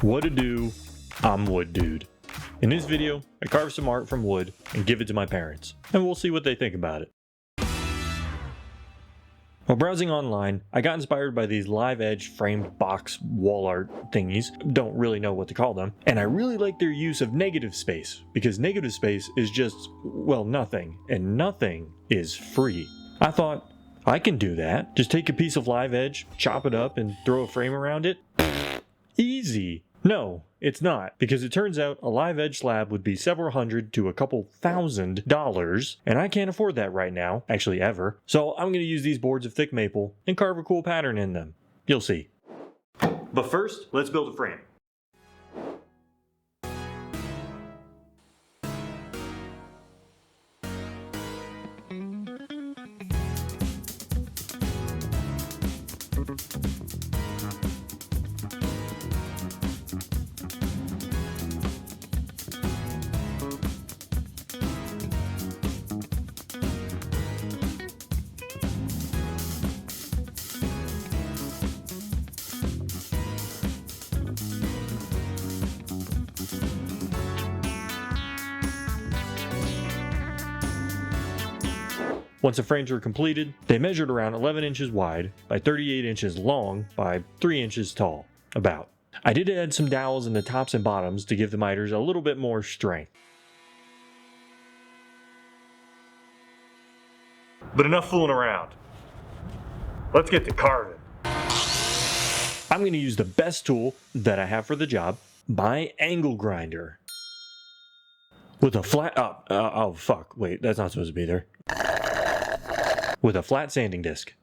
What to do? I'm Wood Dude. In this video, I carve some art from wood and give it to my parents, and we'll see what they think about it. While browsing online, I got inspired by these live edge framed box wall art thingies, don't really know what to call them, and I really like their use of negative space, because negative space is just, well, nothing, and nothing is free. I thought, I can do that. Just take a piece of live edge, chop it up, and throw a frame around it. Easy. No, it's not, because it turns out a live edge slab would be several hundred to a couple $1,000s, and I can't afford that right now, actually ever, so I'm going to use these boards of thick maple and carve a cool pattern in them. You'll see. But first, let's build a frame. Once the frames were completed, they measured around 11 inches wide by 38 inches long by 3 inches tall, about. I did add some dowels in the tops and bottoms to give the miters a little bit more strength. But enough fooling around. Let's get to carving. I'm going to use the best tool that I have for the job, my angle grinder. With a flat, oh fuck, wait, that's not supposed to be there. With a flat sanding disc.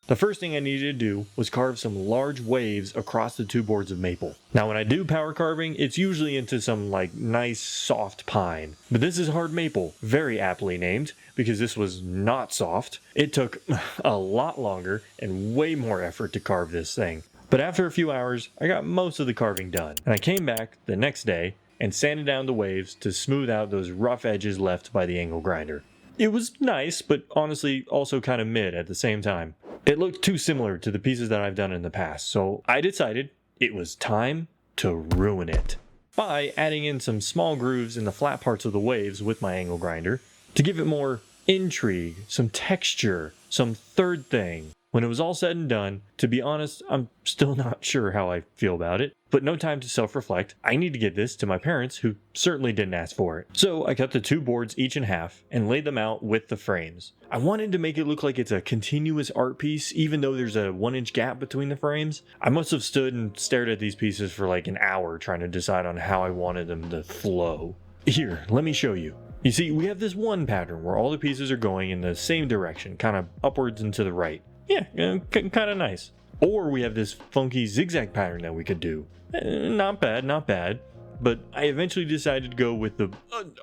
The first thing I needed to do was carve some large waves across the two boards of maple. Now when I do power carving, it's usually into some nice soft pine. But this is hard maple, very aptly named, because this was not soft. It took a lot longer and way more effort to carve this thing. But after a few hours, I got most of the carving done. And I came back the next day and sanded down the waves to smooth out those rough edges left by the angle grinder. It was nice, but honestly also kind of mid at the same time. It looked too similar to the pieces that I've done in the past, so I decided it was time to ruin it by adding in some small grooves in the flat parts of the waves with my angle grinder to give it more intrigue, some texture, some third thing. When it was all said and done, to be honest, I'm still not sure how I feel about it, but no time to self-reflect. I need to get this to my parents, who certainly didn't ask for it. So I cut the two boards each in half and laid them out with the frames. I wanted to make it look like it's a continuous art piece, even though there's a 1-inch gap between the frames. I must have stood and stared at these pieces for like an hour trying to decide on how I wanted them to flow. Here, let me show you. You see, we have this one pattern where all the pieces are going in the same direction, kind of upwards and to the right. Yeah, kind of nice. Or we have this funky zigzag pattern that we could do. Not bad, not bad. But I eventually decided to go with the...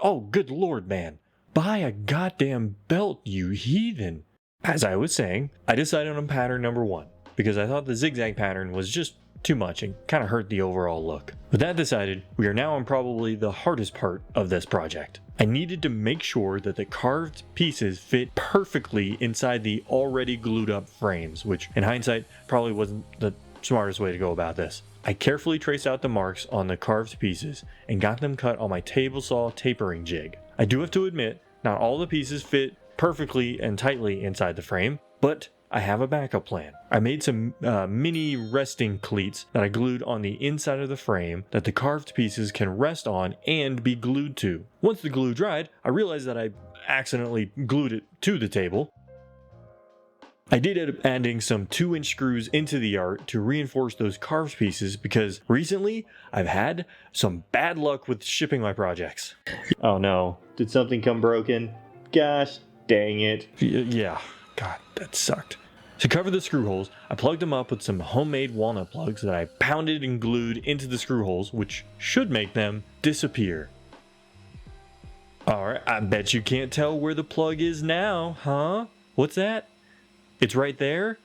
oh, good lord, man. Buy a goddamn belt, you heathen. As I was saying, I decided on pattern number 1, because I thought the zigzag pattern was just too much and kind of hurt the overall look. With that decided, we are now on probably the hardest part of this project. I needed to make sure that the carved pieces fit perfectly inside the already glued up frames, which in hindsight probably wasn't the smartest way to go about this. I carefully traced out the marks on the carved pieces and got them cut on my table saw tapering jig. I do have to admit, not all the pieces fit perfectly and tightly inside the frame, but I have a backup plan. I made some mini resting cleats that I glued on the inside of the frame that the carved pieces can rest on and be glued to. Once the glue dried, I realized that I accidentally glued it to the table. I did end up adding some 2-inch screws into the art to reinforce those carved pieces because recently I've had some bad luck with shipping my projects. Oh no, did something come broken? Gosh dang it. Yeah, God, that sucked. To cover the screw holes, I plugged them up with some homemade walnut plugs that I pounded and glued into the screw holes, which should make them disappear. Alright, I bet you can't tell where the plug is now, huh? What's that? It's right there?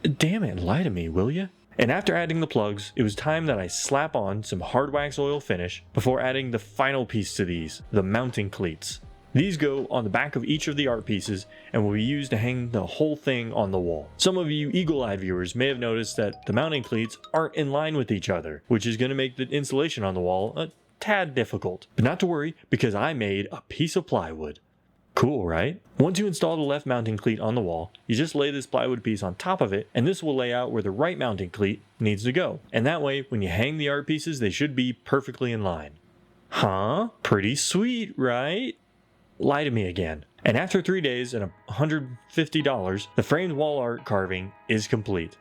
Damn it, lie to me, will ya? And after adding the plugs, it was time that I slap on some hard wax oil finish before adding the final piece to these, the mounting cleats. These go on the back of each of the art pieces and will be used to hang the whole thing on the wall. Some of you eagle-eyed viewers may have noticed that the mounting cleats aren't in line with each other, which is going to make the installation on the wall a tad difficult. But not to worry, because I made a piece of plywood. Cool, right? Once you install the left mounting cleat on the wall, you just lay this plywood piece on top of it, and this will lay out where the right mounting cleat needs to go. And that way, when you hang the art pieces, they should be perfectly in line. Huh? Pretty sweet, right? Lie to me again. And after 3 days and $150, the framed wall art carving is complete.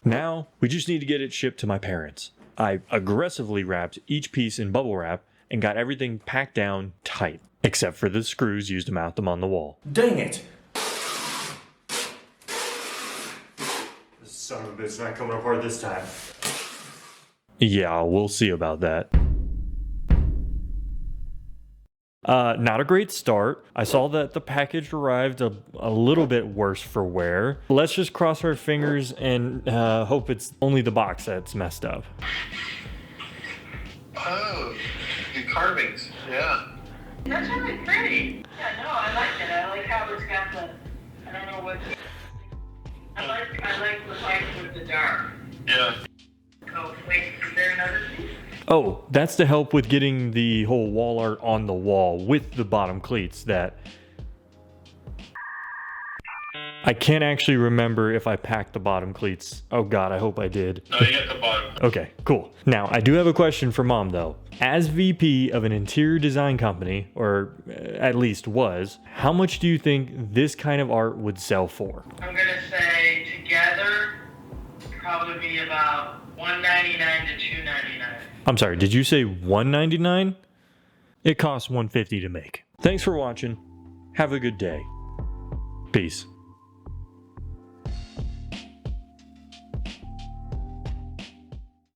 Now, we just need to get it shipped to my parents. I aggressively wrapped each piece in bubble wrap and got everything packed down tight, except for the screws used to mount them on the wall. Dang it! This son of a bitch's not coming apart this time. Yeah, we'll see about that. Not a great start. I saw that the package arrived a little bit worse for wear. Let's just cross our fingers and hope it's only the box that's messed up. Oh, the carvings, yeah. That's really pretty. Yeah, no, I like it. I like how it's got the, I don't know what, I like the light with the dark. Yeah. Oh, wait, is there another piece? Oh, that's to help with getting the whole wall art on the wall with the bottom cleats that... I can't actually remember if I packed the bottom cleats. Oh god, I hope I did. No, you got the bottom. Okay, cool. Now, I do have a question for Mom though. As VP of an interior design company, or at least was, how much do you think this kind of art would sell for? I'm gonna say together, probably be about $199 to $299. I'm sorry, did you say $199? It costs $150 to make. Thanks for watching. Have a good day. Peace.